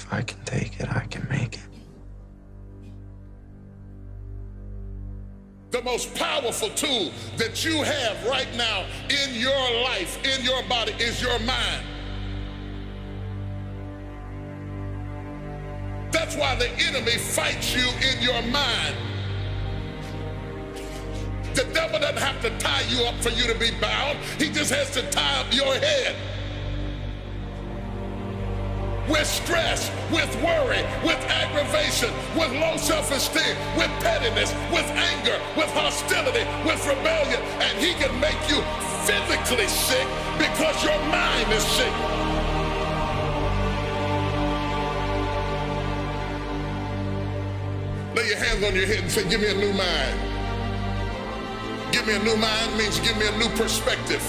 If I can take it, I can make it. The most powerful tool that you have right now in your life, in your body, is your mind. That's why the enemy fights you in your mind. The devil doesn't have to tie you up for you to be bound. He just has to tie up your head. With stress, with worry, with aggravation, with low self-esteem, with pettiness, with anger, with hostility, with rebellion. And he can make you physically sick because your mind is sick. Lay your hands on your head and say, give me a new mind. Give me a new mind means give me a new perspective.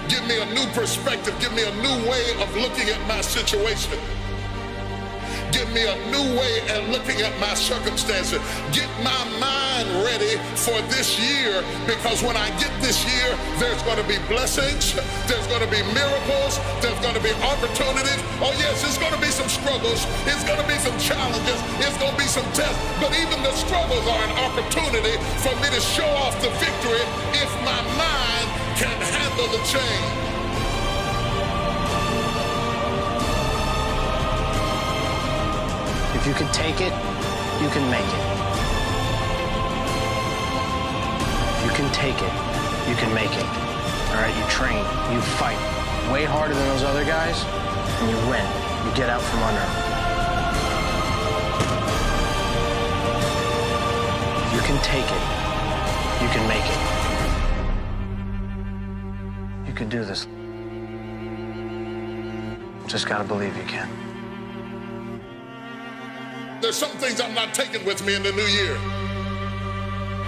Give me a new perspective. Give me a new way of looking at my situation. Give me a new way of looking at my circumstances. Get my mind ready for this year, because when I get this year, there's going to be blessings, there's going to be miracles, there's going to be opportunities. Oh yes, there's going to be some struggles, it's going to be some challenges, it's going to be some tests, but even the struggles are an opportunity for me to show off the victory if my mind can handle the change. If you can take it, you can make it. If you can take it, you can make it. All right, you train, you fight way harder than those other guys, and you win. You get out from under. If you can take it, you can make it. You can do this. Just gotta believe you can. There's some things I'm not taking with me in the new year.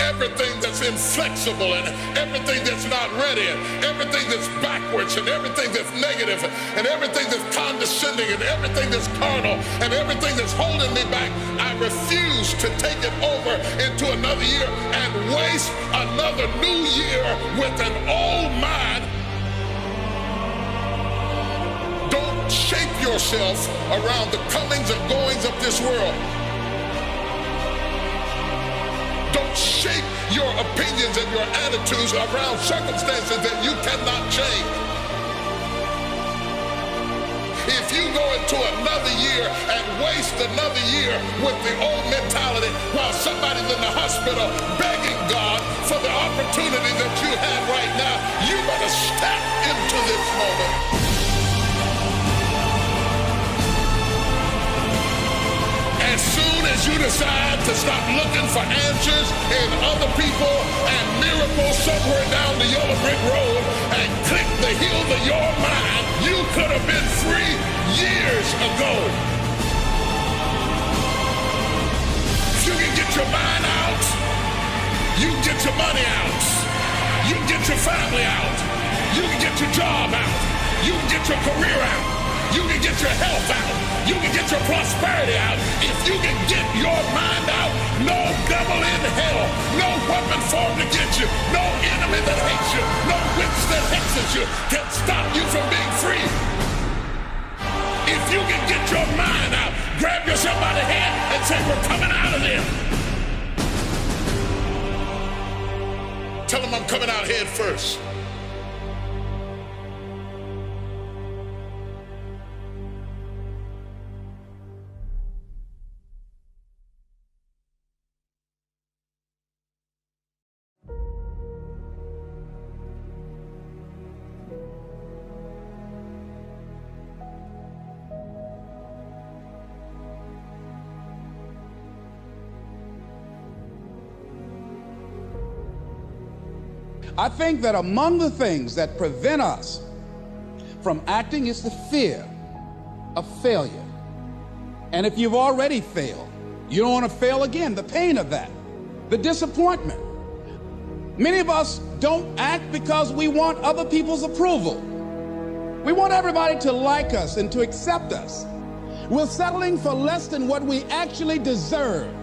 Everything that's inflexible and everything that's not ready and everything that's backwards and everything that's negative and everything that's condescending and everything that's carnal and everything that's holding me back, I refuse to take it over into another year and waste another new year with an old mind. Don't shape yourself around the comings and goings of this world. Don't shape your opinions and your attitudes around circumstances that you cannot change. If you go into another year and waste another year with the old mentality while somebody's in the hospital begging God for the opportunity that you have right now, you better step into this moment. As soon as you decide to stop looking for answers in other people and miracles somewhere down the yellow brick road and click the heels of your mind, you could have been free years ago. If you can get your mind out, you can get your money out, you can get your family out, you can get your job out, you can get your career out, you can get your health out, you can get your prosperity out. If you can get your mind out, no devil in hell, no weapon formed against you, no enemy that hates you, no witch that hexes you can stop you from being free. If you can get your mind out, grab yourself by the hand and say, we're coming out of there. Tell them I'm coming out head first. I think that among the things that prevent us from acting is the fear of failure. And if you've already failed, you don't want to fail again. The pain of that, the disappointment. Many of us don't act because we want other people's approval. We want everybody to like us and to accept us. We're settling for less than what we actually deserve.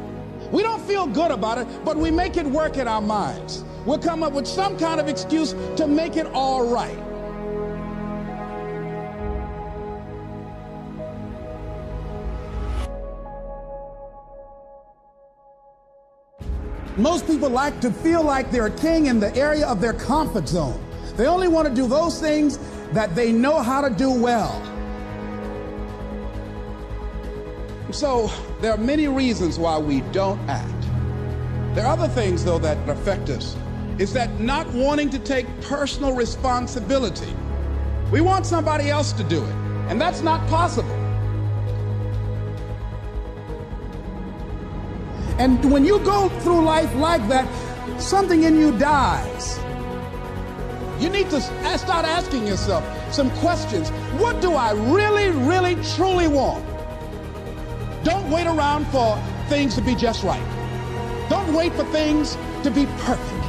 We don't feel good about it, but we make it work in our minds. We'll come up with some kind of excuse to make it all right. Most people like to feel like they're a king in the area of their comfort zone. They only want to do those things that they know how to do well. So there are many reasons why we don't act. There are other things, though, that affect us. It's that not wanting to take personal responsibility. We want somebody else to do it, and that's not possible. And when you go through life like that, something in you dies. You need to start asking yourself some questions. What do I really, really, truly want? Don't wait around for things to be just right. Don't wait for things to be perfect.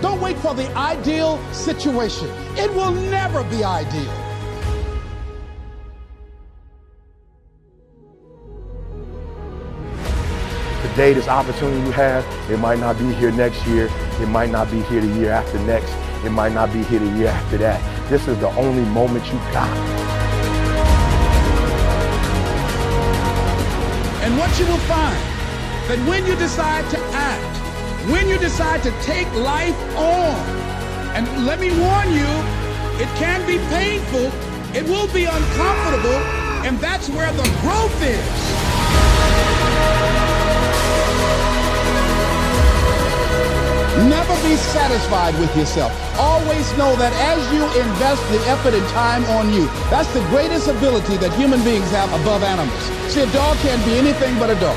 Don't wait for the ideal situation. It will never be ideal. Today, this opportunity you have, it might not be here next year. It might not be here the year after next. It might not be here the year after that. This is the only moment you got. And what you will find, that when you decide to act, when you decide to take life on, and let me warn you, it can be painful, it will be uncomfortable, and that's where the growth is. Never be satisfied with yourself. Always know that as you invest the effort and time on you, that's the greatest ability that human beings have above animals. See, a dog can't be anything but a dog.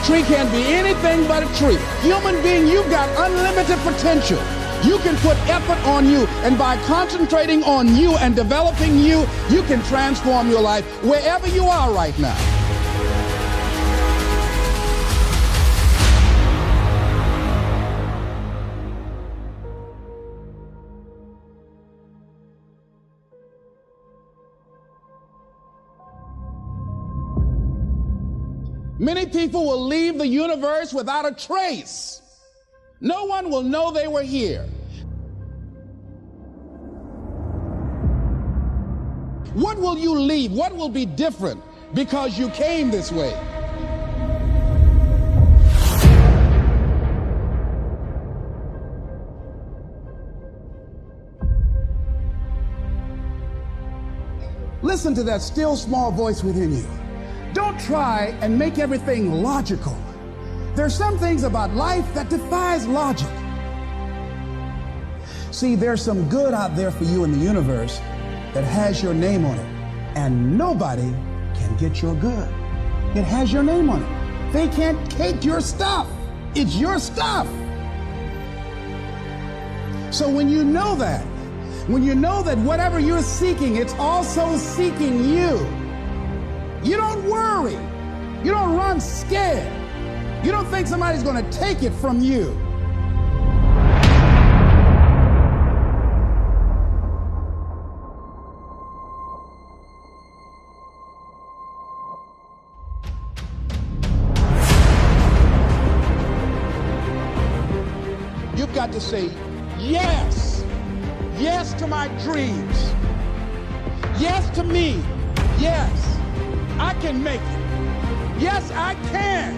Tree can't be anything but a tree. Human being, you've got unlimited potential. You can put effort on you, and by concentrating on you and developing you, you can transform your life wherever you are right now. Many people will leave the universe without a trace. No one will know they were here. What will you leave? What will be different because you came this way? Listen to that still small voice within you. Don't try and make everything logical. There's some things about life that defies logic. See, there's some good out there for you in the universe that has your name on it, and nobody can get your good. It has your name on it. They can't take your stuff. It's your stuff. So when you know that whatever you're seeking, it's also seeking you. You don't worry. You don't run scared. You don't think somebody's going to take it from you. You've got to say yes. Yes to my dreams. Yes to me. Yes. I can make it. Yes, I can.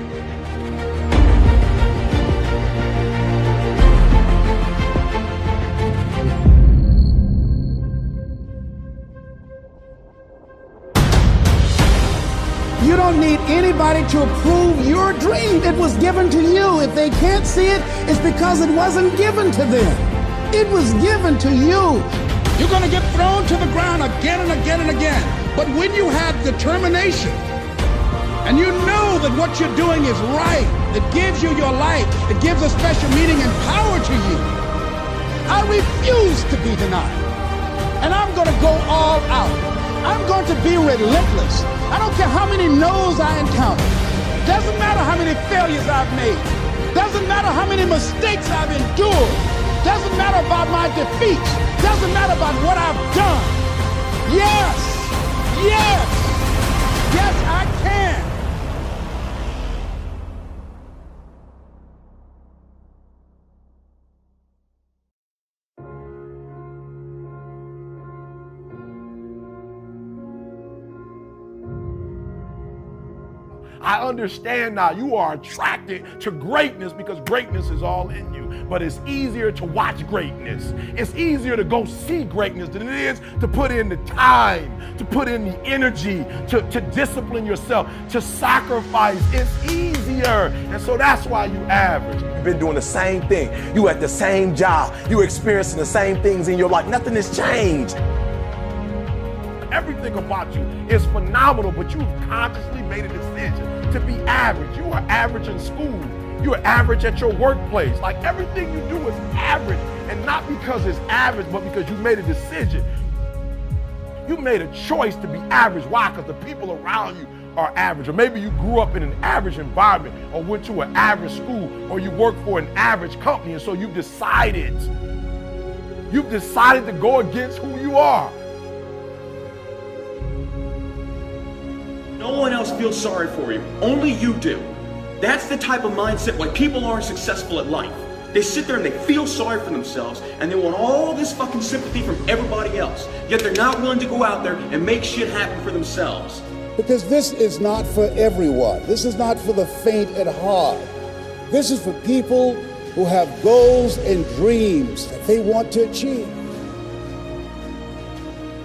You don't need anybody to approve your dream. It was given to you. If they can't see it, it's because it wasn't given to them. It was given to you. You're going to get thrown to the ground again and again and again. But when you have determination, and you know that what you're doing is right, it gives you your life, it gives a special meaning and power to you. I refuse to be denied. And I'm going to go all out. I'm going to be relentless. I don't care how many no's I encounter. Doesn't matter how many failures I've made. Doesn't matter how many mistakes I've endured. Doesn't matter about my defeats. Doesn't matter about what I've done. Yes! Yes! Yes, I can! I understand now you are attracted to greatness because greatness is all in you. But it's easier to watch greatness. It's easier to go see greatness than it is to put in the time, to put in the energy, to discipline yourself, to sacrifice. It's easier. And so that's why you average. You've been doing the same thing. You at the same job. You experiencing the same things in your life. Nothing has changed. Everything about you is phenomenal, but you've consciously made a decision to be average. You are average in school. You are average at your workplace. Like everything you do is average, and not because it's average, but because you made a decision. You made a choice to be average. Why? Because the people around you are average. Or maybe you grew up in an average environment, or went to an average school, or you work for an average company, and so you've decided to go against who you are. No one else feels sorry for you. Only you do. That's the type of mindset why people aren't successful at life. They sit there and they feel sorry for themselves and they want all this fucking sympathy from everybody else. Yet they're not willing to go out there and make shit happen for themselves. Because this is not for everyone. This is not for the faint at heart. This is for people who have goals and dreams that they want to achieve.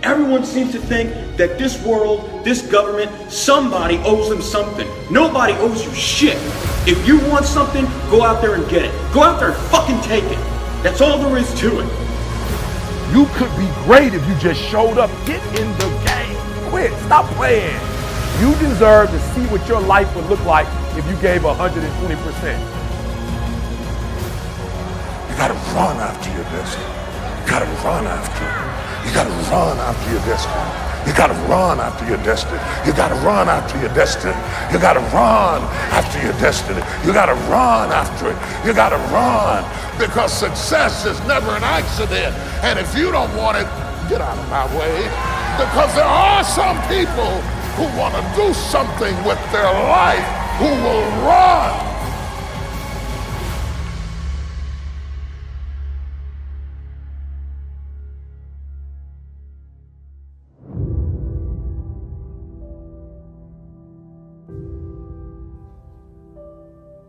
Everyone seems to think that this world, this government, somebody owes them something. Nobody owes you shit. If you want something, go out there and get it. Go out there and fucking take it. That's all there is to it. You could be great if you just showed up. Get in the game. Quit. Stop playing. You deserve to see what your life would look like if you gave 120%. You gotta run after your destiny. You gotta run after it. You gotta run after your destiny. You gotta run after your destiny. You gotta run after your destiny. You gotta run after your destiny. You gotta run after it. You gotta run, because success is never an accident. And if you don't want it, get out of my way. Because there are some people who want to do something with their life who will run.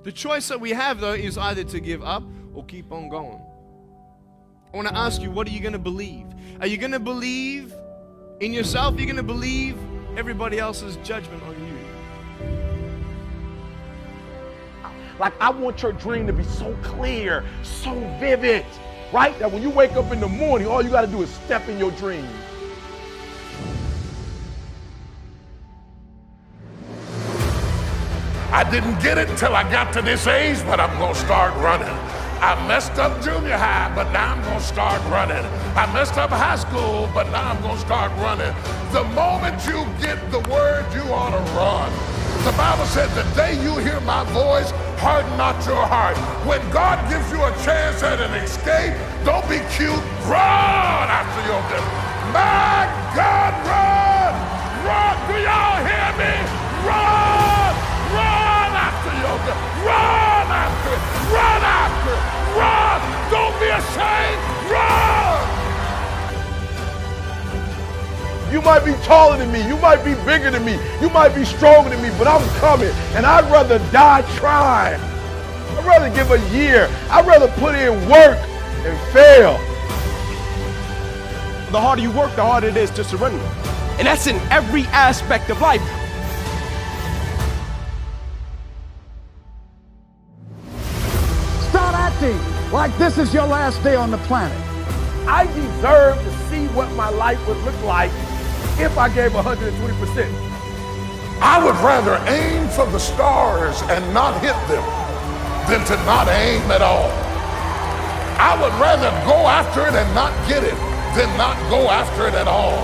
The choice that we have, though, is either to give up or keep on going. I want to ask you, what are you going to believe? Are you going to believe in yourself? Are you going to believe everybody else's judgment on you? Like, I want your dream to be so clear, so vivid, right? That when you wake up in the morning, all you got to do is step in your dream. I didn't get it until I got to this age, but I'm gonna start running. I messed up junior high, but now I'm gonna start running. I messed up high school, but now I'm gonna start running. The moment you get the word, you ought to run. The Bible said, the day you hear my voice, harden not your heart. When God gives you a chance at an escape, don't be cute, run after your destiny. My God, run! Run! Do y'all hear me? Run! Run after your destiny. Run after it! Run after it! Run! Don't be ashamed! Run! You might be taller than me, you might be bigger than me, you might be stronger than me, but I'm coming, and I'd rather die trying. I'd rather give a year. I'd rather put in work and fail. The harder you work, the harder it is to surrender. And that's in every aspect of life. Start acting like this is your last day on the planet. I deserve to see what my life would look like if I gave 120%. I would rather aim for the stars and not hit them than to not aim at all. I would rather go after it and not get it than not go after it at all.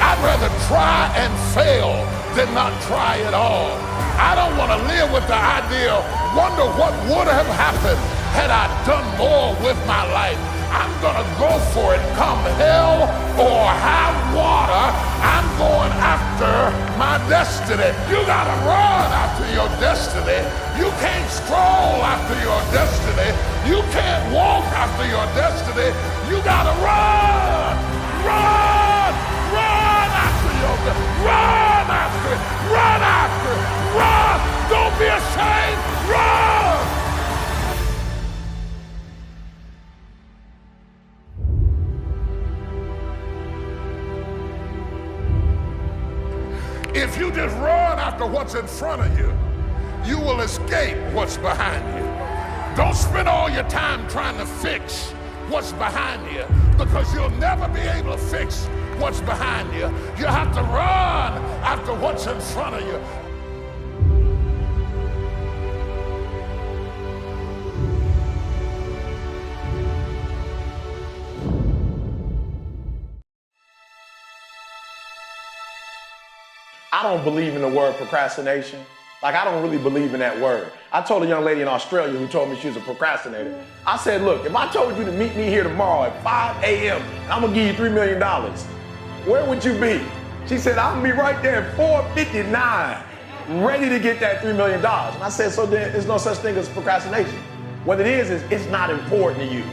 I'd rather try and fail than not try at all. I don't want to live with the idea, wonder what would have happened had I done more with my life. I'm gonna go for it, come hell or high water. I'm going after my destiny. You gotta run after your destiny. You can't stroll after your destiny. You can't walk after your destiny. You gotta run, run, run after your destiny. Run after it, run after it, run. If you just run after what's in front of you, you will escape what's behind you. Don't spend all your time trying to fix what's behind you, because you'll never be able to fix what's behind you. You have to run after what's in front of you. I don't believe in the word procrastination. Like, I don't really believe in that word. I told a young lady in Australia who told me she was a procrastinator. I said, look, if I told you to meet me here tomorrow at 5 a.m. and I'm gonna give you $3 million, where would you be? She said, I'm gonna be right there at 4:59, ready to get that $3 million. And I said, so then there's no such thing as procrastination. What it is it's not important to you.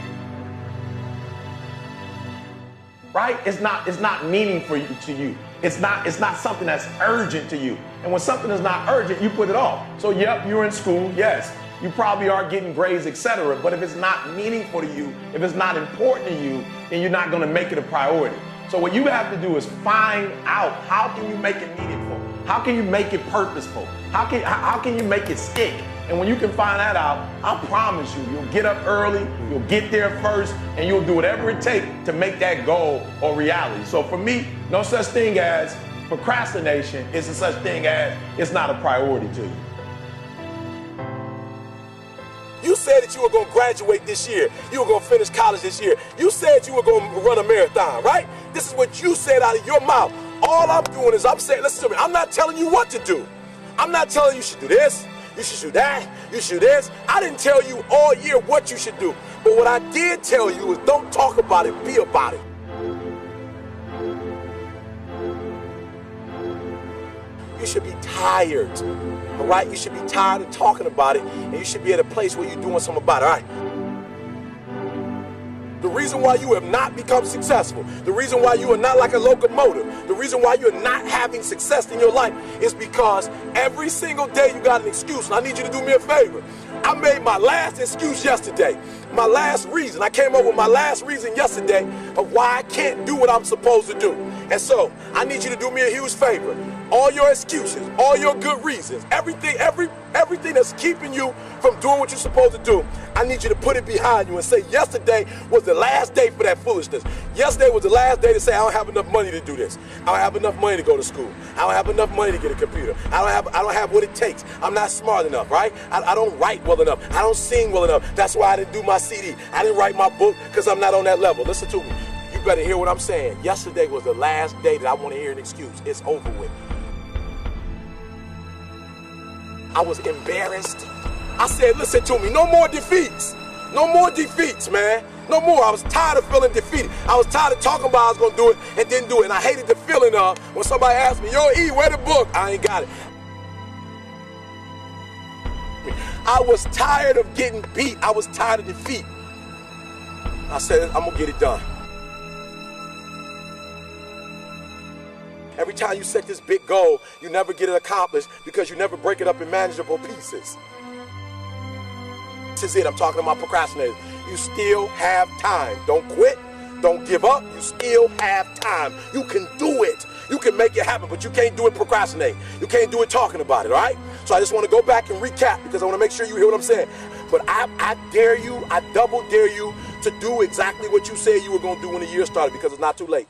Right? It's not meaningful to you. It's not something that's urgent to you. And when something is not urgent, you put it off. So yep, you're in school, yes. You probably are getting grades, etc. But if it's not meaningful to you, if it's not important to you, then you're not gonna make it a priority. So what you have to do is find out, how can you make it meaningful? How can you make it purposeful? How can you make it stick? And when you can find that out, I promise you, you'll get up early, you'll get there first, and you'll do whatever it takes to make that goal a reality. So for me, no such thing as procrastination. It's a such thing as it's not a priority to you. You said that you were going to graduate this year. You were going to finish college this year. You said you were going to run a marathon, right? This is what you said out of your mouth. All I'm doing is I'm saying, listen to me, I'm not telling you what to do. I'm not telling you should do this, you should do that, you should do this. I didn't tell you all year what you should do. But what I did tell you is don't talk about it, be about it. You should be tired, all right? You should be tired of talking about it, and you should be at a place where you're doing something about it, all right? The reason why you have not become successful, the reason why you are not like a locomotive, the reason why you're not having success in your life is because every single day you got an excuse. And I need you to do me a favor. I made my last excuse yesterday. My last reason. I came up with my last reason yesterday of why I can't do what I'm supposed to do. And so I need you to do me a huge favor. All your excuses, all your good reasons, everything that's keeping you from doing what you're supposed to do, I need you to put it behind you and say yesterday was the last day for that foolishness. Yesterday was the last day to say I don't have enough money to do this. I don't have enough money to go to school. I don't have enough money to get a computer. I don't have what it takes. I'm not smart enough, right? I don't write well enough. I don't sing well enough. That's why I didn't do my CD. I didn't write my book because I'm not on that level. Listen to me. You better hear what I'm saying. Yesterday was the last day that I want to hear an excuse. It's over with. I was embarrassed. I said, listen to me, no more defeats. No more defeats, man. No more. I was tired of feeling defeated. I was tired of talking about I was going to do it and didn't do it. And I hated the feeling of when somebody asked me, yo, E, where the book? I ain't got it. I was tired of getting beat. I was tired of defeat. I said, I'm going to get it done. Every time you set this big goal, you never get it accomplished because you never break it up in manageable pieces. This is it. I'm talking about procrastinators. You still have time. Don't quit. Don't give up. You still have time. You can do it. You can make it happen, but you can't do it procrastinating. You can't do it talking about it, all right? So I just want to go back and recap because I want to make sure you hear what I'm saying. But I dare you, I double dare you to do exactly what you said you were going to do when the year started because it's not too late.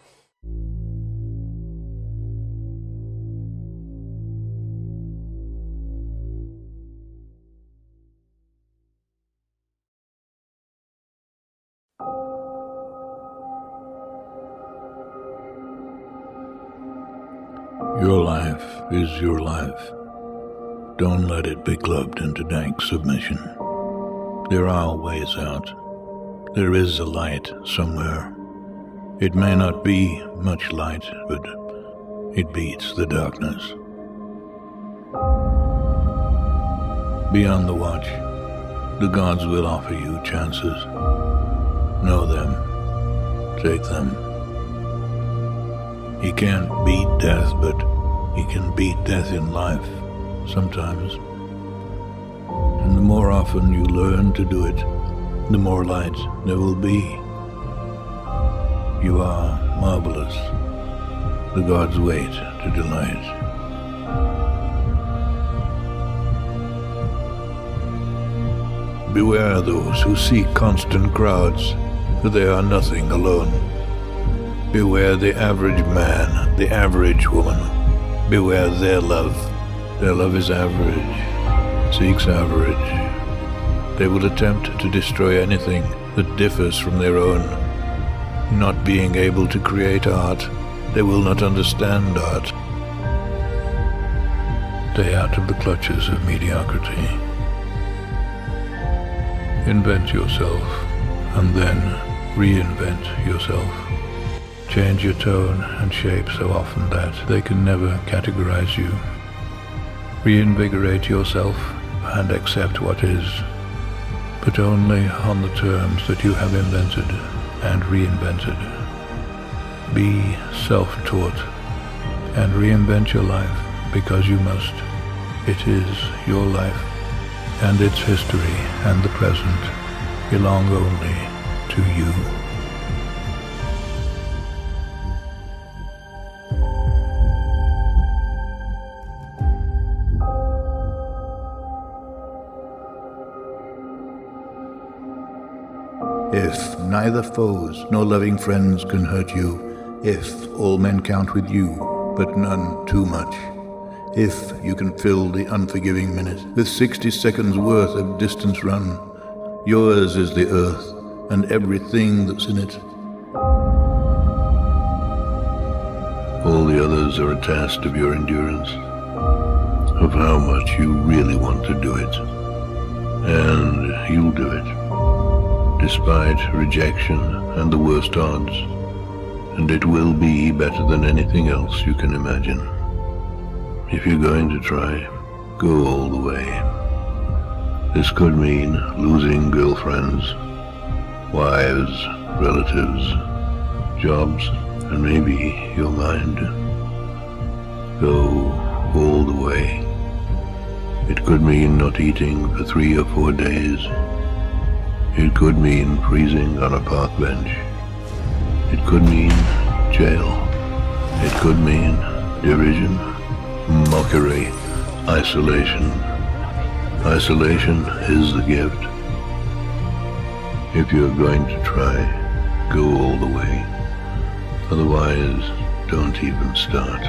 Your life is your life. Don't let it be clubbed into dank submission. There are ways out. There is a light somewhere. It may not be much light, but it beats the darkness. Be on the watch. The gods will offer you chances. Know them. Take them. He can't beat death, but he can beat death in life, sometimes. And the more often you learn to do it, the more light there will be. You are marvelous. The gods wait to delight. Beware those who seek constant crowds, for they are nothing alone. Beware the average man, the average woman. Beware their love. Their love is average, seeks average. They will attempt to destroy anything that differs from their own. Not being able to create art, they will not understand art. Stay out of the clutches of mediocrity. Invent yourself, and then reinvent yourself. Change your tone and shape so often that they can never categorize you. Reinvigorate yourself and accept what is, but only on the terms that you have invented and reinvented. Be self-taught and reinvent your life because you must. It is your life, and its history and the present belong only to you. If neither foes nor loving friends can hurt you, if all men count with you, but none too much, if you can fill the unforgiving minute with 60 seconds worth of distance run, yours is the earth and everything that's in it. All the others are a test of your endurance, of how much you really want to do it. And you'll do it, despite rejection and the worst odds. And it will be better than anything else you can imagine. If you're going to try, go all the way. This could mean losing girlfriends, wives, relatives, jobs, and maybe your mind. Go all the way. It could mean not eating for 3 or 4 days. It could mean freezing on a park bench. It could mean jail. It could mean derision, mockery, isolation. Isolation is the gift. If you're going to try, go all the way. Otherwise, don't even start.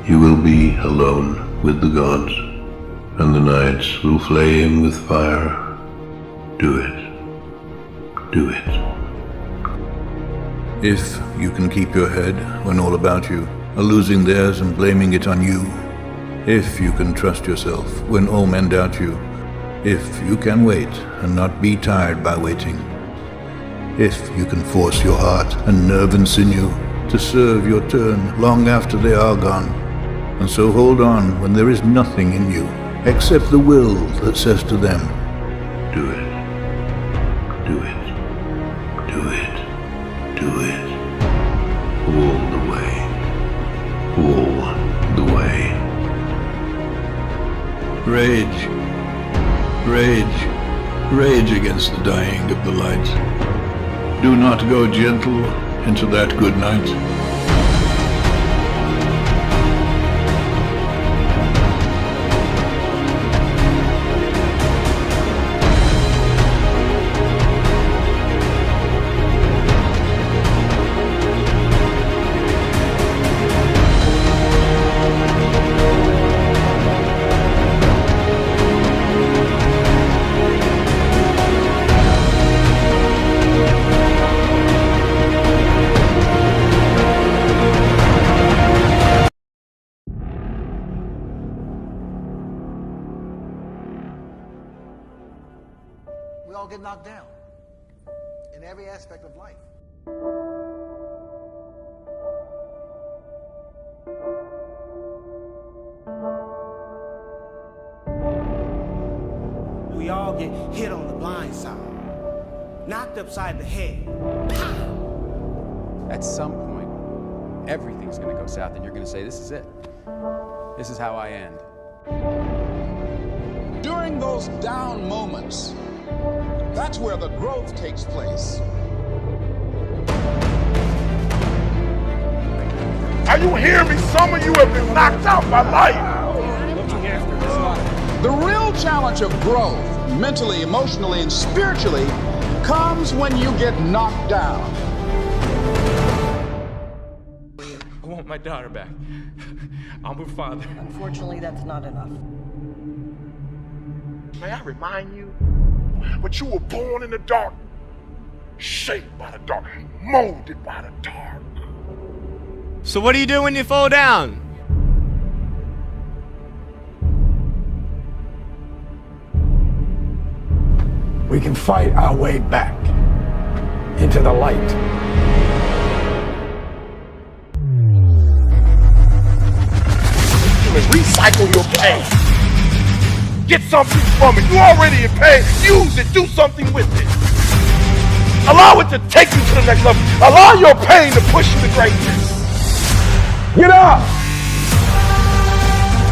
You will be alone with the gods, and the nights will flame with fire. Do it. Do it. If you can keep your head when all about you are losing theirs and blaming it on you. If you can trust yourself when all men doubt you. If you can wait and not be tired by waiting. If you can force your heart and nerve and sinew to serve your turn long after they are gone. And so hold on when there is nothing in you except the will that says to them, do it, do it, do it, do it, all the way, all the way. Rage, rage, rage against the dying of the light. Do not go gentle into that good night. We all get knocked down in every aspect of life. We all get hit on the blind side, knocked upside the head. Pow! At some point, everything's going to go south and you're going to say, this is it. This is how I end. During those down moments, that's where the growth takes place. Are you hearing me? Some of you have been knocked out by life. The real challenge of growth, mentally, emotionally, and spiritually, comes when you get knocked down. I want my daughter back. I'm her father. Unfortunately, that's not enough. May I remind you, but you were born in the dark, shaped by the dark, molded by the dark. So what do you do when you fall down? We can fight our way back into the light. You can recycle your pain. Get something from it. You're already in pain. Use it. Do something with it. Allow it to take you to the next level. Allow your pain to push you to greatness. Get up.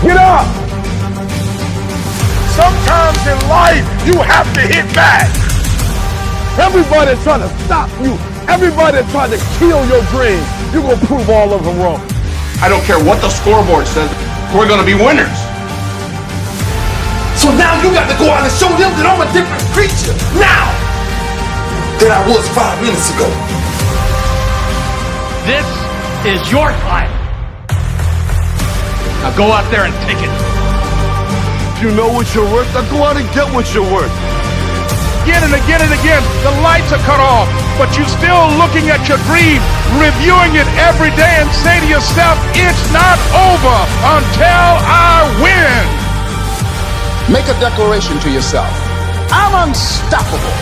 Get up. Sometimes in life, you have to hit back. Everybody's trying to stop you. Everybody's trying to kill your dreams. You're going to prove all of them wrong. I don't care what the scoreboard says. We're going to be winners. So now you got to go out and show them that I'm a different creature now than I was 5 minutes ago. This is your time. Now go out there and take it. If you know what you're worth, now go out and get what you're worth. Again and again and again, the lights are cut off, but you're still looking at your dream, reviewing it every day and say to yourself, it's not over until I win. Make a declaration to yourself. I'm unstoppable.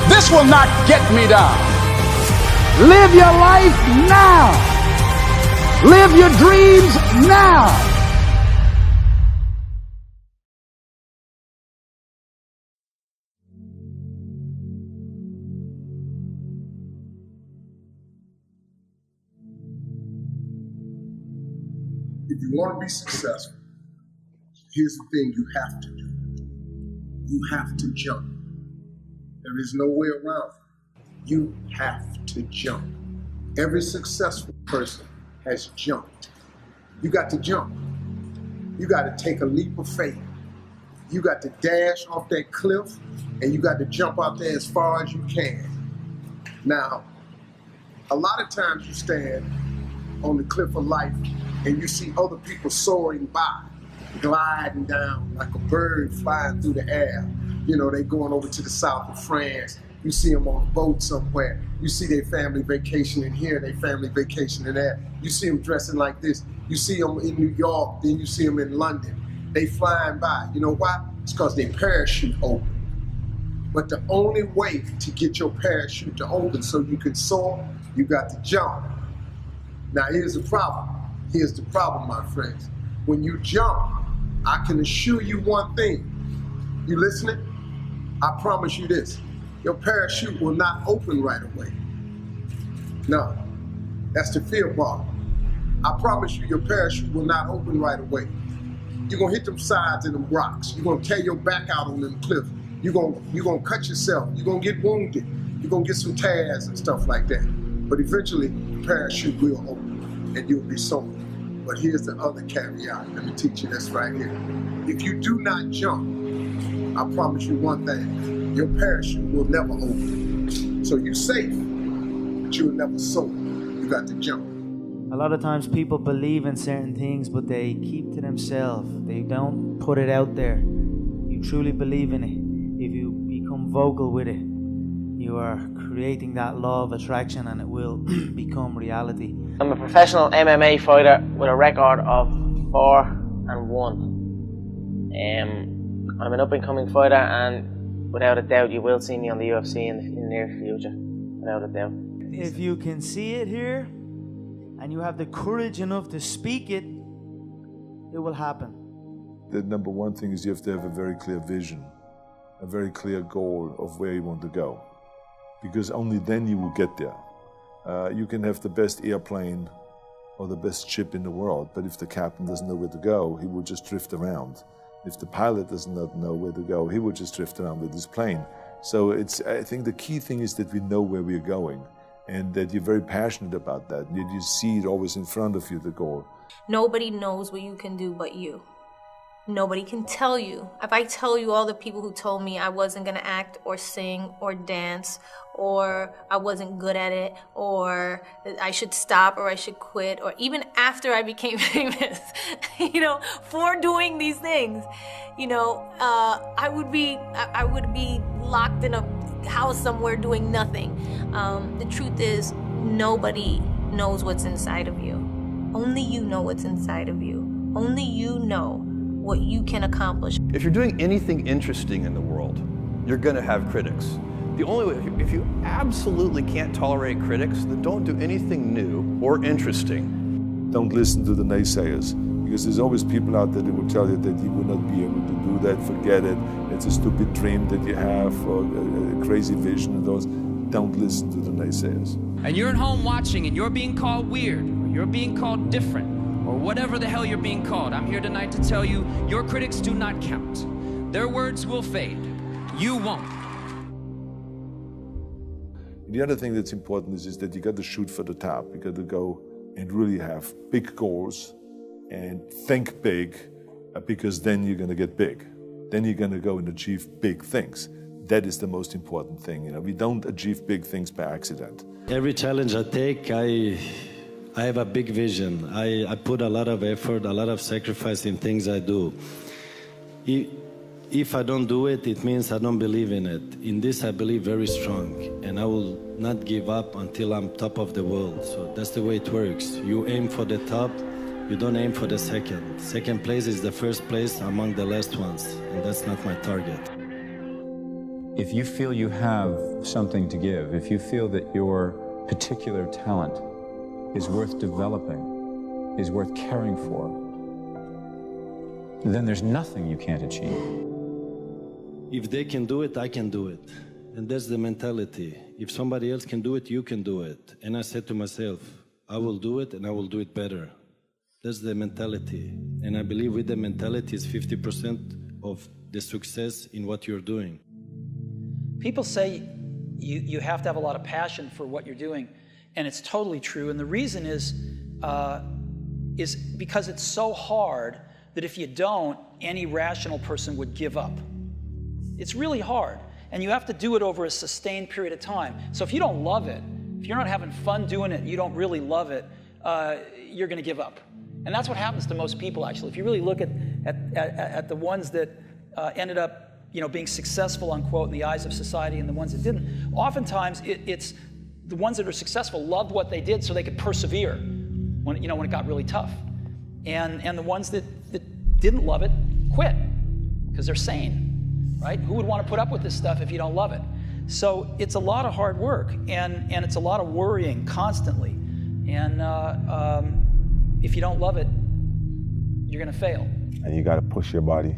This will not get me down. Live your life now. Live your dreams now. If you want to be successful, here's the thing you have to do. You have to jump. There is no way around it. You have to jump. Every successful person has jumped. You got to jump. You got to take a leap of faith. You got to dash off that cliff and you got to jump out there as far as you can. Now, a lot of times you stand on the cliff of life and you see other people soaring by, gliding down like a bird flying through the air. You know, they going over to the south of France. You see them on a boat somewhere. You see their family vacationing here, their family vacationing there. You see them dressing like this. You see them in New York, then you see them in London. They flying by. You know why? It's because their parachute open. But the only way to get your parachute to open so you can soar, you got to jump. Now here's the problem. Here's the problem, my friends. When you jump, I can assure you one thing. You listening? I promise you this. Your parachute will not open right away. No, that's the fear part. I promise you your parachute will not open right away. You're gonna hit them sides and them rocks. You're gonna tear your back out on them cliffs. You're gonna cut yourself. You're gonna get wounded. You're gonna get some tears and stuff like that. But eventually, the parachute will open and you'll be soaring. But here's the other caveat. Let me teach you this right here. If you do not jump, I promise you one thing. Your parachute will never open. So you're safe, but you'll never soar. You got to jump. A lot of times people believe in certain things, but they keep to themselves. They don't put it out there. You truly believe in it. If you become vocal with it, you are creating that law of attraction and it will become reality. I'm a professional MMA fighter with a record of 4-1. I'm an up-and-coming fighter, and without a doubt you will see me on the UFC in the near future, without a doubt. If you can see it here and you have the courage enough to speak it, it will happen. The number one thing is you have to have a very clear vision, a very clear goal of where you want to go, because only then you will get there. You can have the best airplane or the best ship in the world, but if the captain doesn't know where to go, he will just drift around. If the pilot does not know where to go, he will just drift around with his plane. So I think the key thing is that we know where we're going. and that you're very passionate about that, that you see it always in front of you, the goal. Nobody knows what you can do but you. Nobody can tell you. If I tell you all the people who told me I wasn't gonna act or sing or dance, or I wasn't good at it, or I should stop or I should quit, or even after I became famous, you know, for doing these things, you know, I would be locked in a house somewhere doing nothing. The truth is, nobody knows what's inside of you. Only you know what's inside of you. Only you know what you can accomplish. If you're doing anything interesting in the world, you're gonna have critics. The only way, if you absolutely can't tolerate critics, then don't do anything new or interesting. Don't listen to the naysayers, because there's always people out there that will tell you that you will not be able to do that, forget it, it's a stupid dream that you have, or a crazy vision, and those. Don't listen to the naysayers. And you're at home watching and you're being called weird, or you're being called different, or whatever the hell you're being called. I'm here tonight to tell you, your critics do not count. Their words will fade. You won't. The other thing that's important is that you got to shoot for the top. You got to go and really have big goals and think big, because then you're going to get big. Then you're going to go and achieve big things. That is the most important thing. You know, we don't achieve big things by accident. Every challenge I take, I have a big vision. I put a lot of effort, a lot of sacrifice in things I do. If I don't do it, it means I don't believe in it. In this, I believe very strong, and I will not give up until I'm top of the world. So that's the way it works. You aim for the top, you don't aim for the second. Second place is the first place among the last ones, and that's not my target. If you feel you have something to give, if you feel that your particular talent is worth developing, is worth caring for, then there's nothing you can't achieve. If they can do it, I can do it. And that's the mentality. If somebody else can do it, you can do it. And I said to myself, I will do it and I will do it better. That's the mentality. And I believe with the mentality is 50% of the success in what you're doing. People say you have to have a lot of passion for what you're doing, and it's totally true. And the reason is because it's so hard that if you don't, any rational person would give up. It's really hard, and you have to do it over a sustained period of time. So if you don't love it, if you're not having fun doing it, you don't really love it, you're going to give up. And that's what happens to most people, actually. If you really look at the ones that ended up being successful, unquote, in the eyes of society, and the ones that didn't. Oftentimes, it's the ones that are successful loved what they did so they could persevere when it got really tough. And the ones that didn't love it quit because they're sane, right? Who would want to put up with this stuff if you don't love it? So it's a lot of hard work, and it's a lot of worrying constantly. And if you don't love it, you're going to fail. And you got to push your body.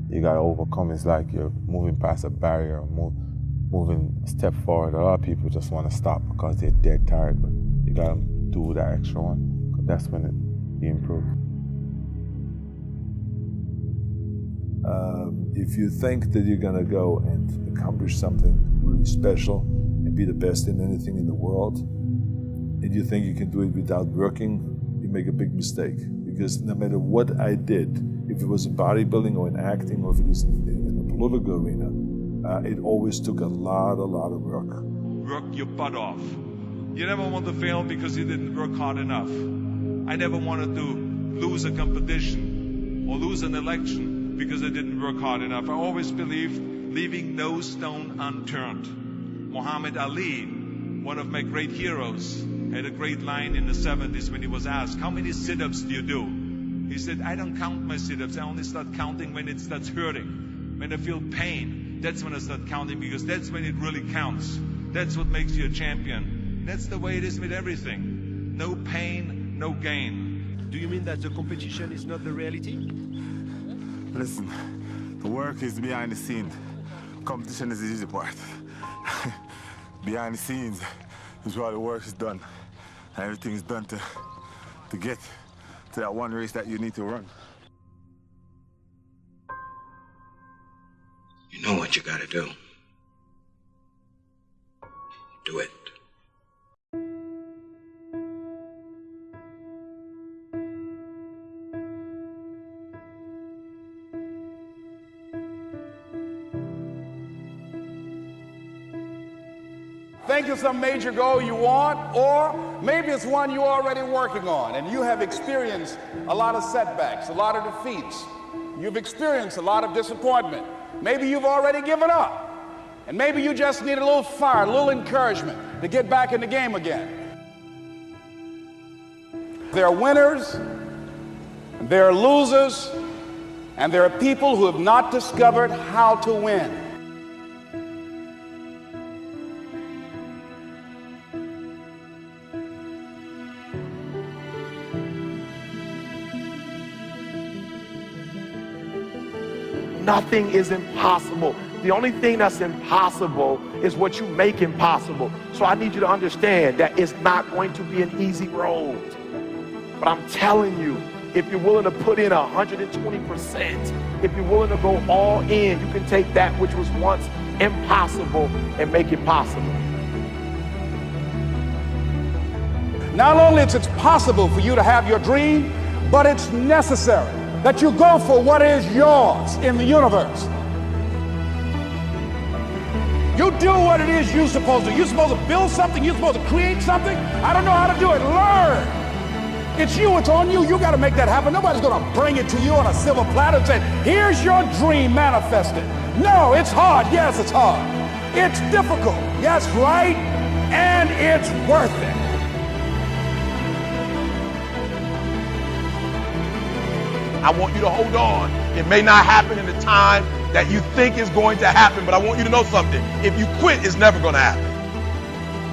You got to overcome. It's like you're moving past a barrier, moving a step forward. A lot of people just want to stop because they're dead tired, but you got to do that extra one. That's when you improve. If you think that you're going to go and accomplish something really special and be the best in anything in the world, and you think you can do it without working, you make a big mistake. Because no matter what I did, if it was in bodybuilding or in acting or if it is in the political arena, it always took a lot of work. Work your butt off. You never want to fail because you didn't work hard enough. I never wanted to lose a competition or lose an election because I didn't work hard enough. I always believed leaving no stone unturned. Muhammad Ali, one of my great heroes, had a great line in the 70s when he was asked, how many sit-ups do you do? He said, I don't count my sit-ups. I only start counting when it starts hurting. When I feel pain, that's when I start counting, because that's when it really counts. That's what makes you a champion. That's the way it is with everything. No pain, no gain. Do you mean that the competition is not the reality? Listen, the work is behind the scenes. Competition is the easy part. Behind the scenes is where the work is done. Everything is done to get to that one race that you need to run. You know what you gotta do. Do it. think of some major goal you want, or maybe it's one you're already working on and you have experienced a lot of setbacks, a lot of defeats. You've experienced a lot of disappointment. Maybe you've already given up, and maybe you just need a little fire, a little encouragement to get back in the game again. There are winners, there are losers, and there are people who have not discovered how to win. Nothing is impossible. The only thing that's impossible is what you make impossible. So I need you to understand that it's not going to be an easy road. But I'm telling you, if you're willing to put in 120%, if you're willing to go all in, you can take that which was once impossible and make it possible. Not only is it possible for you to have your dream, but it's necessary that you go for what is yours in the universe. You do what it is you're supposed to. You're supposed to build something. You're supposed to create something. I don't know how to do it. Learn. It's you. It's on you. You got to make that happen. Nobody's going to bring it to you on a silver platter and say, here's your dream manifested. No, it's hard. Yes, it's hard. It's difficult. Yes, right. And it's worth it. I want you to hold on. It may not happen in the time that you think is going to happen, but I want you to know something. If you quit, it's never going to happen.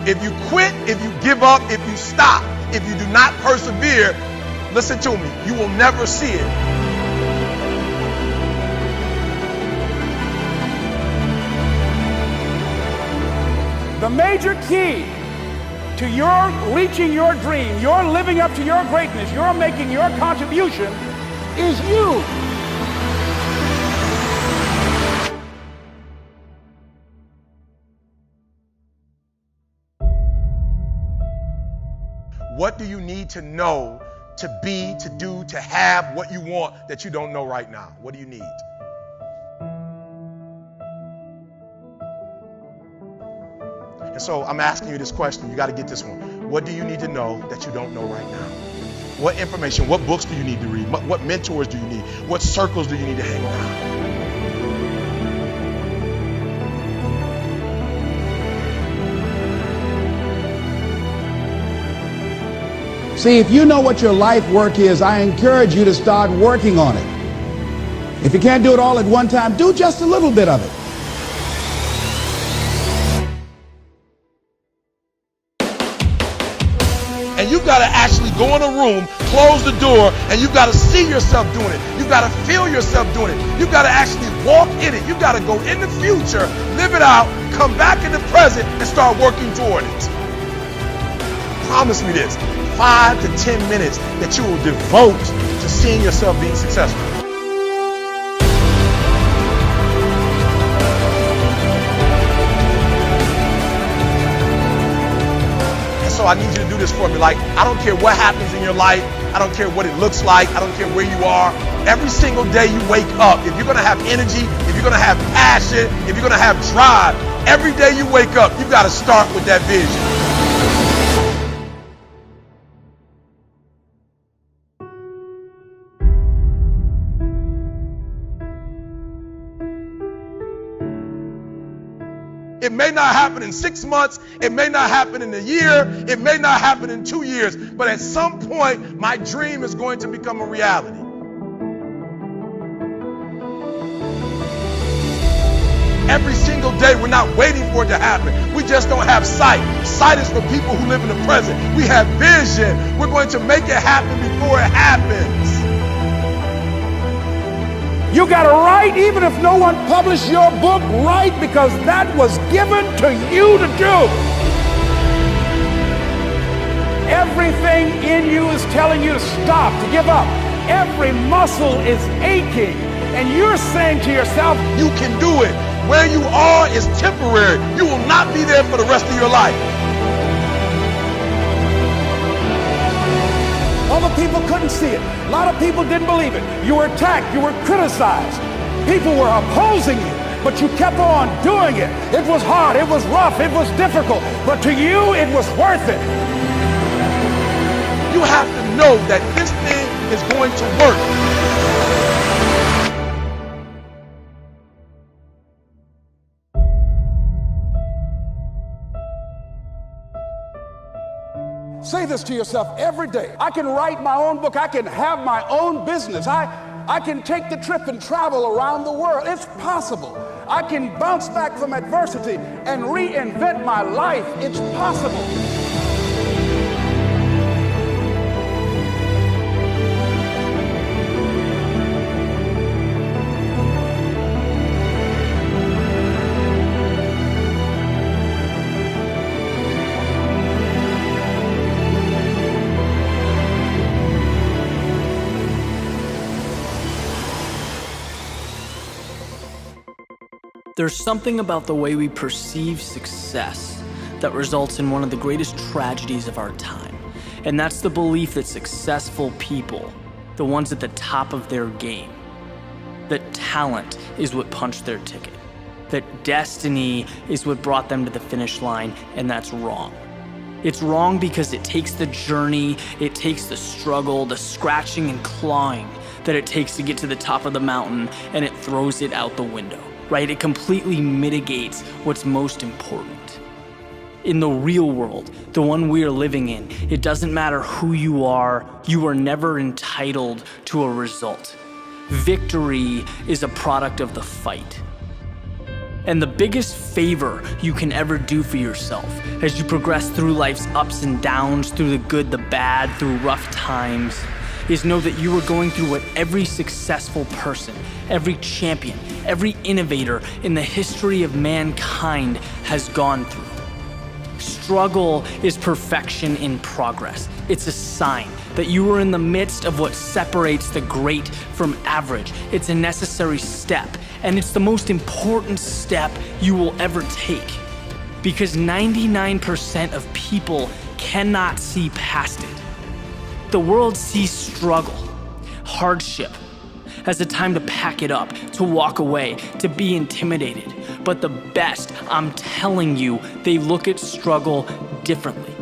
If you quit, if you give up, if you stop, if you do not persevere, listen to me, you will never see it. The major key to your reaching your dream, your living up to your greatness, your making your contribution is you. What do you need to know to be, to do, to have what you want that you don't know right now? What do you need? And so I'm asking you this question. You got to get this one. What do you need to know that you don't know right now? What information, what books do you need to read? What mentors do you need? What circles do you need to hang around? See, if you know what your life work is, I encourage you to start working on it. If you can't do it all at one time, do just a little bit of it. And you've got to actually go in a room, close the door, and you've got to see yourself doing it. You've got to feel yourself doing it. You've got to actually walk in it. You've got to go in the future, live it out, come back in the present, and start working toward it. Promise me this, 5 to 10 minutes that you will devote to seeing yourself being successful. So I need you to do this for me. Like, I don't care what happens in your life. I don't care what it looks like. I don't care where you are. Every single day you wake up, if you're going to have energy, if you're going to have passion, if you're going to have drive, every day you wake up, you've got to start with that vision. It may not happen in 6 months. It may not happen in a year. It may not happen in 2 years. But at some point, my dream is going to become a reality. Every single day, we're not waiting for it to happen. We just don't have sight. Sight is for people who live in the present. We have vision. We're going to make it happen before it happens. You got to write, even if no one published your book, write, because that was given to you to do. Everything in you is telling you to stop, to give up. Every muscle is aching, and you're saying to yourself, you can do it. Where you are is temporary. You will not be there for the rest of your life. Other people couldn't see it. A lot of people didn't believe it. You were attacked. You were criticized. People were opposing you. but you kept on doing it. It was hard, it was rough, it was difficult, but to you, it was worth it. You have to know that this thing is going to work. Say this to yourself every day. I can write my own book. I can have my own business. I can take the trip and travel around the world. It's possible. I can bounce back from adversity and reinvent my life. It's possible. There's something about the way we perceive success that results in one of the greatest tragedies of our time. And that's the belief that successful people, the ones at the top of their game, that talent is what punched their ticket, that destiny is what brought them to the finish line, and that's wrong. It's wrong because it takes the journey, it takes the struggle, the scratching and clawing that it takes to get to the top of the mountain, and it throws it out the window. Right? It completely mitigates what's most important. In the real world, the one we are living in, it doesn't matter who you are never entitled to a result. Victory is a product of the fight. And the biggest favor you can ever do for yourself as you progress through life's ups and downs, through the good, the bad, through rough times, is know that you are going through what every successful person, every champion, every innovator in the history of mankind has gone through. Struggle is perfection in progress. It's a sign that you are in the midst of what separates the great from average. It's a necessary step, and it's the most important step you will ever take. Because 99% of people cannot see past it. The world sees struggle, hardship, as a time to pack it up, to walk away, to be intimidated. But the best, I'm telling you, they look at struggle differently.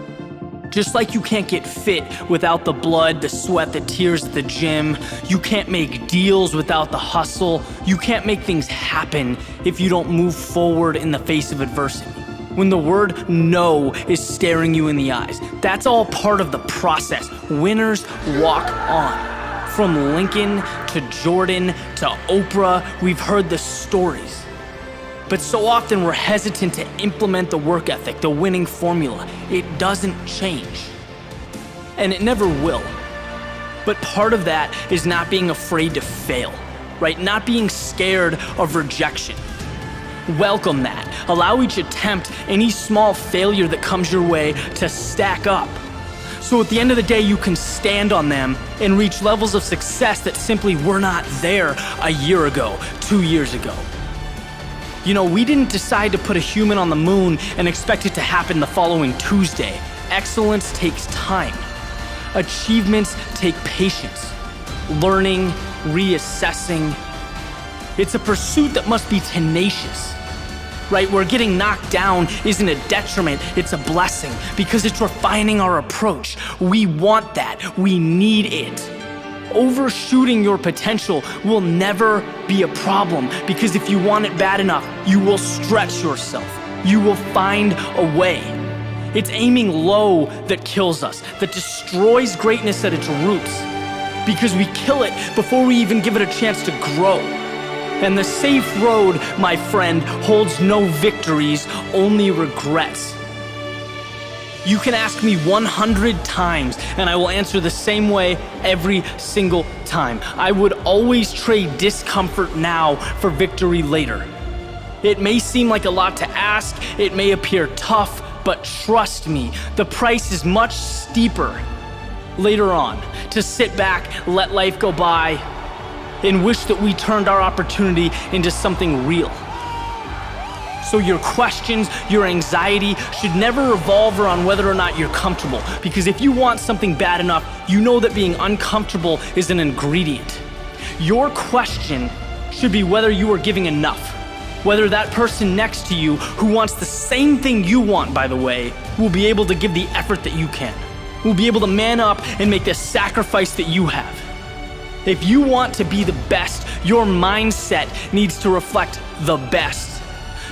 Just like you can't get fit without the blood, the sweat, the tears at the gym. You can't make deals without the hustle. You can't make things happen if you don't move forward in the face of adversity. When the word no is staring you in the eyes, that's all part of the process. Winners walk on. From Lincoln to Jordan to Oprah, we've heard the stories. But so often we're hesitant to implement the work ethic, the winning formula. It doesn't change. And it never will. But part of that is not being afraid to fail, right? Not being scared of rejection. Welcome that. Allow each attempt, any small failure that comes your way, to stack up. So at the end of the day, you can stand on them and reach levels of success that simply were not there a year ago, 2 years ago. You know, we didn't decide to put a human on the moon and expect it to happen the following Tuesday. Excellence takes time. Achievements take patience. Learning, reassessing. It's a pursuit that must be tenacious, right? Where getting knocked down isn't a detriment, it's a blessing because it's refining our approach. We want that, we need it. Overshooting your potential will never be a problem because if you want it bad enough, you will stretch yourself. You will find a way. It's aiming low that kills us, that destroys greatness at its roots because we kill it before we even give it a chance to grow. And the safe road, my friend, holds no victories, only regrets. You can ask me 100 times, and I will answer the same way every single time. I would always trade discomfort now for victory later. It may seem like a lot to ask, it may appear tough, but trust me, the price is much steeper later on. To sit back, let life go by, and wish that we turned our opportunity into something real. So your questions, your anxiety should never revolve around whether or not you're comfortable. Because if you want something bad enough, you know that being uncomfortable is an ingredient. Your question should be whether you are giving enough. Whether that person next to you, who wants the same thing you want, by the way, will be able to give the effort that you can, will be able to man up and make the sacrifice that you have. If you want to be the best, your mindset needs to reflect the best.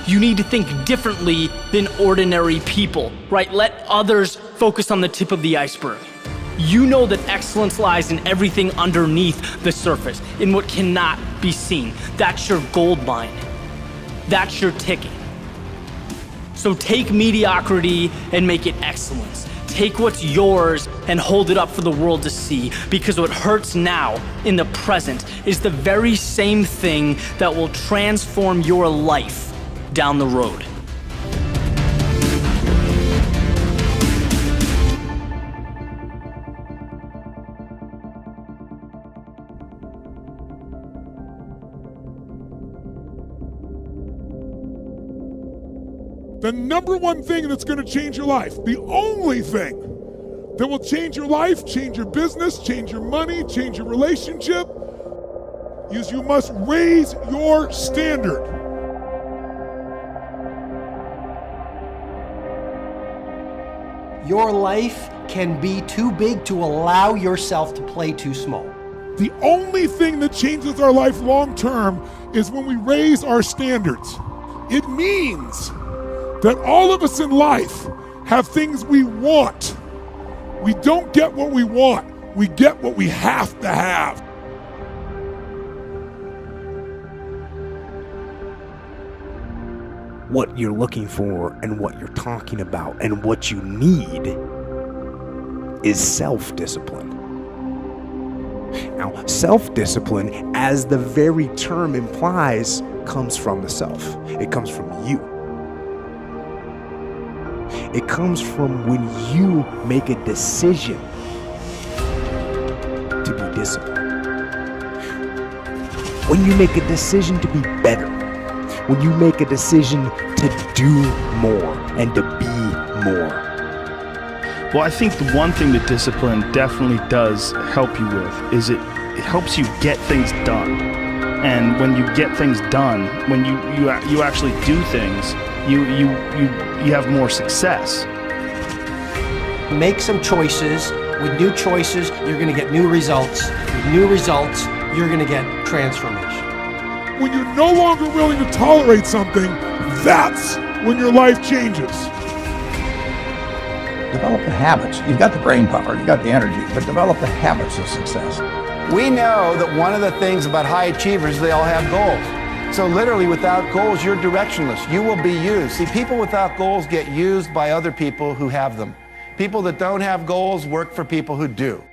You need to think differently than ordinary people, right? Let others focus on the tip of the iceberg. You know that excellence lies in everything underneath the surface, in what cannot be seen. That's your gold mine. That's your ticket. So take mediocrity and make it excellence. Take what's yours and hold it up for the world to see, because what hurts now in the present is the very same thing that will transform your life down the road. The number one thing that's going to change your life, the only thing that will change your life, change your business, change your money, change your relationship, is you must raise your standard. Your life can be too big to allow yourself to play too small. The only thing that changes our life long term is when we raise our standards. It means that all of us in life have things we want. We don't get what we want, we get what we have to have. What you're looking for and what you're talking about and what you need is self-discipline. Now, self-discipline, as the very term implies, comes from the self. It comes from you. It comes from when you make a decision to be disciplined. When you make a decision to be better. When you make a decision to do more and to be more. Well, I think the one thing that discipline definitely does help you with is it helps you get things done. And when you get things done, when you actually do things, you have more success. Make some choices. With new choices, you're going to get new results. With new results, you're going to get transformation. When you're no longer willing to tolerate something, that's when your life changes. Develop the habits. You've got the brain power, you've got the energy, but develop the habits of success. We know that one of the things about high achievers, they all have goals. So literally without goals, you're directionless. You will be used. See, people without goals get used by other people who have them. People that don't have goals work for people who do.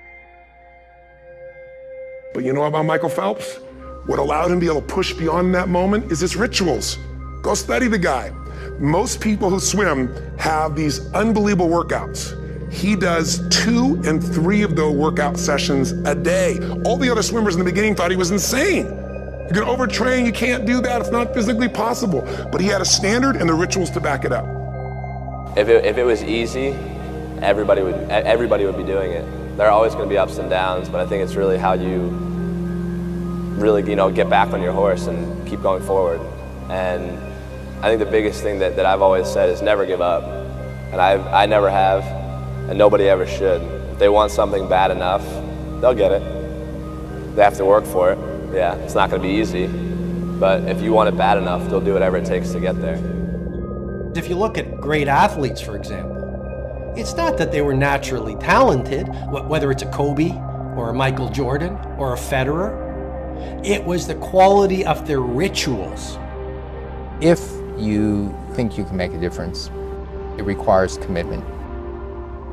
But you know about Michael Phelps? What allowed him to be able to push beyond that moment is his rituals. Go study the guy. Most people who swim have these unbelievable workouts. He does 2 and 3 of those workout sessions a day. All the other swimmers in the beginning thought he was insane. You're gonna overtrain, you can't do that, it's not physically possible. But he had a standard and the rituals to back it up. If it was easy, everybody would be doing it. There are always gonna be ups and downs, but I think it's really how you really, get back on your horse and keep going forward. And I think the biggest thing that I've always said is never give up. And I never have, and nobody ever should. If they want something bad enough, they'll get it. They have to work for it. Yeah, it's not gonna be easy, but if you want it bad enough, they'll do whatever it takes to get there. If you look at great athletes, for example, it's not that they were naturally talented, whether it's a Kobe or a Michael Jordan or a Federer. It was the quality of their rituals. If you think you can make a difference, it requires commitment.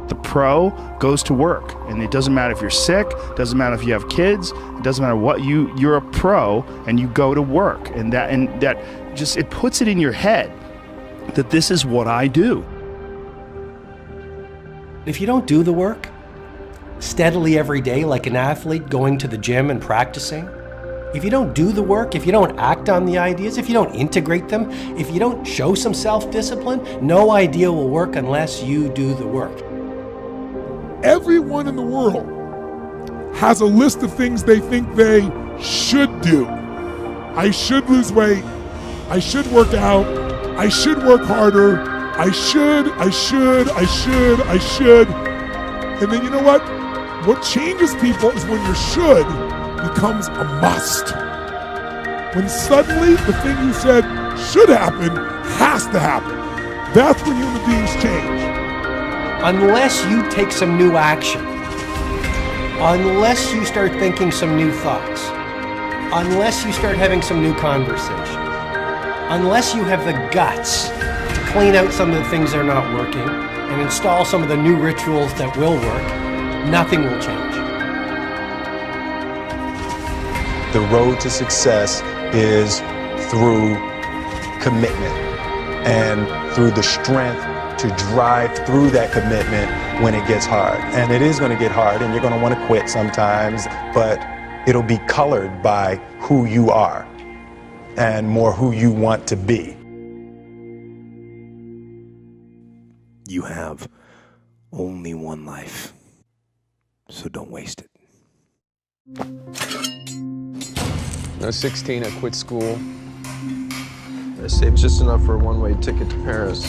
The pro goes to work, and it doesn't matter if you're sick, doesn't matter if you have kids, it doesn't matter what, you're a pro and you go to work, and that just, it puts it in your head that this is what I do. If you don't do the work steadily every day like an athlete going to the gym and practicing, if you don't do the work, if you don't act on the ideas, if you don't integrate them, if you don't show some self-discipline, no idea will work unless you do the work. Everyone in the world has a list of things they think they should do. I should lose weight. I should work out, I should work harder, I should. And then you know what? What changes people is when your should becomes a must. When suddenly the thing you said should happen has to happen. That's when human beings change. Unless you take some new action, unless you start thinking some new thoughts, unless you start having some new conversations, unless you have the guts to clean out some of the things that are not working and install some of the new rituals that will work, nothing will change. The road to success is through commitment and through the strength to drive through that commitment when it gets hard. And it is going to get hard and you're going to want to quit sometimes, but it'll be colored by who you are and more who you want to be. You have only one life, so don't waste it. I was 16, I quit school. I saved just enough for a one-way ticket to Paris.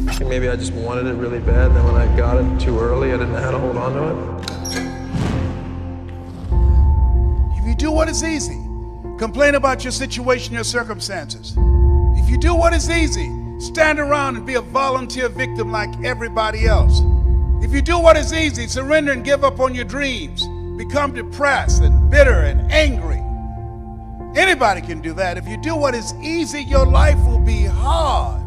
I think maybe I just wanted it really bad, and then when I got it too early, I didn't know how to hold on to it. If you do what is easy, complain about your situation, your circumstances. If you do what is easy, stand around and be a volunteer victim like everybody else. If you do what is easy, surrender and give up on your dreams, become depressed and bitter and angry. Anybody can do that. If you do what is easy, your life will be hard.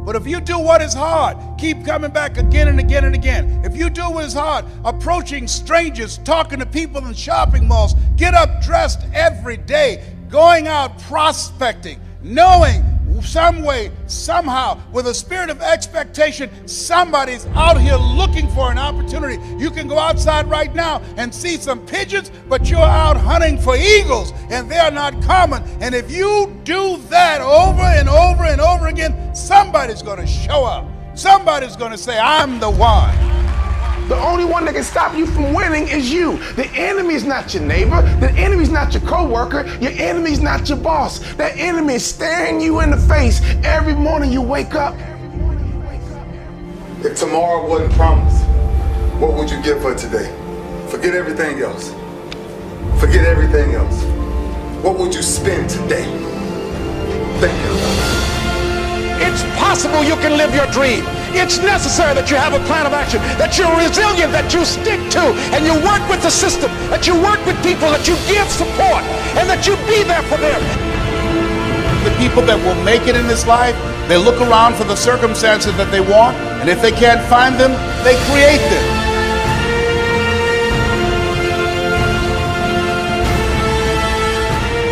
But if you do what is hard, keep coming back again and again and again. If you do what is hard, approaching strangers, talking to people in shopping malls, get up dressed every day, going out prospecting, knowing some way, somehow, with a spirit of expectation, somebody's out here looking for an opportunity. You can go outside right now and see some pigeons, but you're out hunting for eagles, and they're not common. And if you do that over and over and over again, somebody's going to show up. Somebody's going to say, I'm the one. The only one that can stop you from winning is you. The enemy's not your neighbor. The enemy's not your coworker. Your enemy's not your boss. That enemy is staring you in the face every morning you wake up. If tomorrow wasn't promised, what would you give for today? Forget everything else. Forget everything else. What would you spend today? Thank you. It's possible you can live your dream. It's necessary that you have a plan of action, that you're resilient, that you stick to, and you work with the system, that you work with people, that you give support, and that you be there for them. The people that will make it in this life, they look around for the circumstances that they want, and if they can't find them, they create them.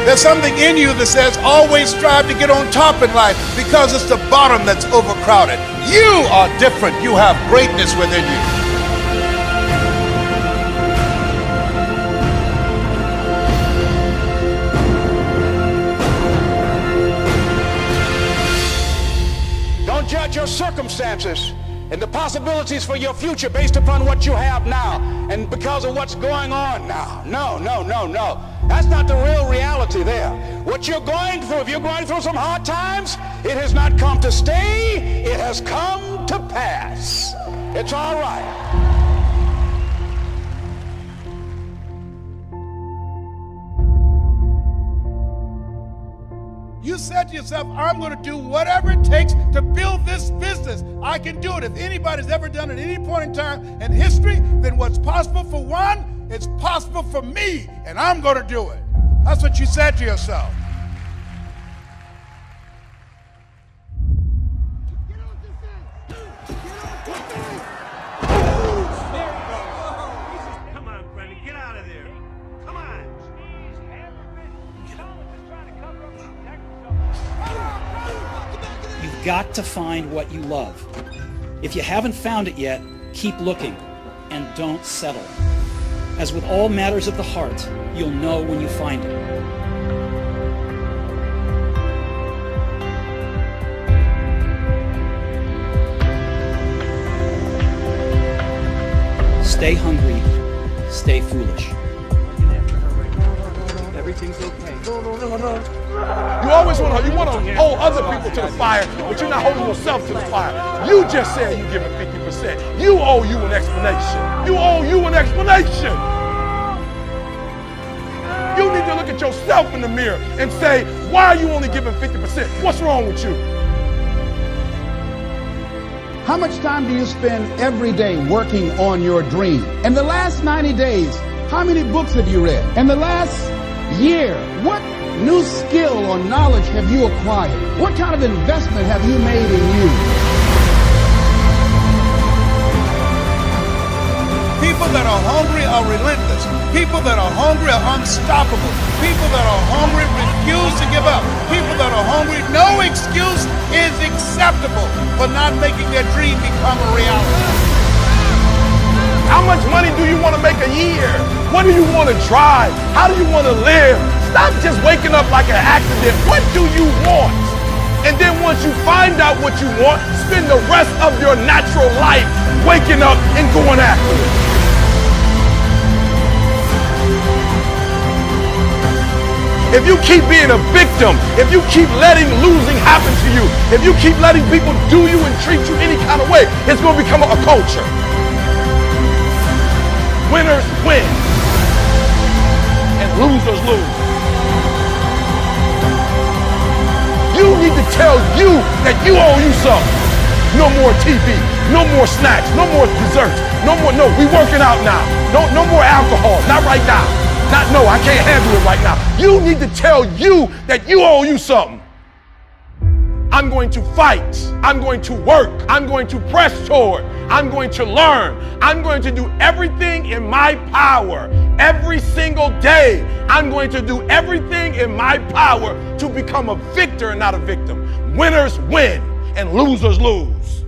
There's something in you that says always strive to get on top in life because it's the bottom that's overcrowded. You are different. You have greatness within you. Don't judge your circumstances and the possibilities for your future based upon what you have now and because of what's going on now. No. That's not the real reality there. What you're going through, if you're going through some hard times, it has not come to stay, it has come to pass. It's all right. You said to yourself, I'm going to do whatever it takes to build this business. I can do it. If anybody's ever done it at any point in time in history, then what's possible for one, it's possible for me, and I'm going to do it. That's what you said to yourself. Come on, Brendan, get out of there. Come on. You've got to find what you love. If you haven't found it yet, keep looking and don't settle. As with all matters of the heart, you'll know when you find it. Stay hungry, stay foolish. Everything's okay. No. You always want to hold other people to the fire, but you're not holding yourself to the fire. You just said you're giving 50%. You owe you an explanation. You owe you an explanation. You need to look at yourself in the mirror and say, why are you only giving 50%? What's wrong with you? How much time do you spend every day working on your dream? In the last 90 days, how many books have you read? In the last year, what new skill or knowledge have you acquired? What kind of investment have you made in you? People that are hungry are relentless. People that are hungry are unstoppable. People that are hungry refuse to give up. People that are hungry, no excuse is acceptable for not making their dream become a reality. How much money do you want to make a year? What do you want to drive? How do you want to live? Stop just waking up like an accident. What do you want? And then once you find out what you want, spend the rest of your natural life waking up and going after it. If you keep being a victim, if you keep letting losing happen to you, if you keep letting people do you and treat you any kind of way, it's going to become a culture. Winners win and losers lose. You need to tell you that you owe you something. No more TV, no more snacks, no more desserts, no, we working out now. No more alcohol, not right now. No, I can't handle it right now. You need to tell you that you owe you something. I'm going to fight. I'm going to work. I'm going to press toward. I'm going to learn. I'm going to do everything in my power every single day. I'm going to do everything in my power to become a victor and not a victim. Winners win and losers lose.